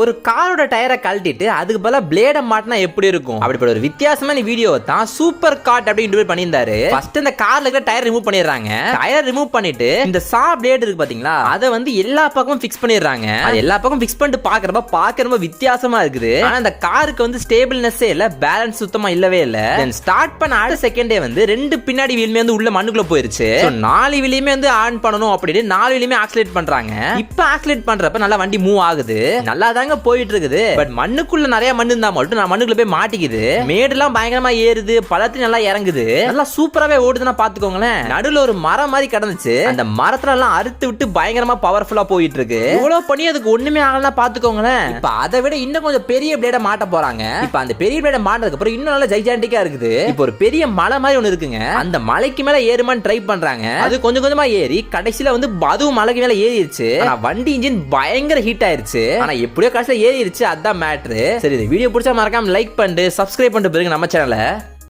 ஒரு காரோட டயரை கழட்டிட்டு அதுக்கு பதிலா பிளேட மாட்டினா எப்படி இருக்கும் அப்படிப்பட்ட ஒரு வித்தியாசமான வீடியோ தான் சூப்பர் காட் அப்படின்னு பண்ணியிருந்தாரு. ஃபர்ஸ்ட் இந்த கார்ல இருக்கிற டயர் ரிமூவ் பண்ணிடுறாங்க. டயர் ரிமூவ் பண்ணிட்டு இந்த சா பிளேட் இருக்கு பாத்தீங்களா, அதை வந்து எல்லா பக்கமும் ஃபிக்ஸ் பண்ணிடுறாங்க. அது எல்லா பக்கம் ஃபிக்ஸ் பண்ணிட்டு பார்க்க ரொம்ப வித்தியாசமா இருக்குது. ஆனா அந்த காருக்கு வந்து ஸ்டேபிள்னஸே இல்ல, பேலன்ஸ் சுத்தமா இல்லவே இல்ல. தென் ஸ்டார்ட் பண்ண அடுத்த செகண்டே வந்து ரெண்டு பின்னாடி வீலுமே வந்து உள்ள மண்ணுக்குள்ள போயிருச்சு. நாலு வீலையுமே வந்து ஆன் பண்ணணும் அப்படின்னு நாலு வீலையுமே ஆக்சிலேட் பண்றாங்க. இப்ப ஆக்சிலேட் பண்றப்ப நல்லா வண்டி மூவ் ஆகுது, நல்லா போயிட்டு இருக்குது. பட் மண்ணுக்குள்ள நிறைய மண்ணு இருந்தா மட்டும் நான் மண்ணுக்குள்ள போய் மாட்டிக்குது. மேடுலாம் பயங்கரமா ஏறுது, பழத்துல நல்லா இறங்குது, நல்லா சூப்பராவே ஓடுதுன்னா பாத்துக்கோங்களேன். நடுவுல ஒரு மரம் மாதிரி கடந்துச்சு, அந்த மரத்துல எல்லாம் அறுத்து விட்டு பயங்கரமா பவர்ஃபுல்லா போயிட்டு இருக்கு. இவ்வளவு பண்ணி அதுக்கு ஒண்ணுமே ஆகலன்னா பாத்துக்கோங்களேன். இப்ப அதை விட இன்னும் கொஞ்சம் பெரிய பிளேட மாட்ட போறாங்க. இப்ப அந்த பெரிய பிளேட மாட்டதுக்கு அப்புறம் இன்னும் நல்லா ஜைஜாண்டிக்கா இருக்குது. இப்ப ஒரு பெரிய மலை மாதிரி ஒண்ணு இருக்குங்க, அந்த மலைக்கு மேல ஏறுமான்னு ட்ரை பண்றாங்க. அது கொஞ்சம் கொஞ்சமா ஏறி கடைசியில வந்து அதுவும் மலைக்கு மேல ஏறிடுச்சு. ஆனா வண்டி இன்ஜின் பயங்கர ஹீட் ஆயிருச்சு. ஆனா எப்படியோ கடைசியில ஏறிடுச்சு, அதான் மேட்ரு. சரி, இந்த வீடியோ பிடிச்சா மறக்காம லைக் பண்ணிட்டு சப்ஸ்கிரைப் பண்ணிட்டு பாருங்க நம்ம சேனலை.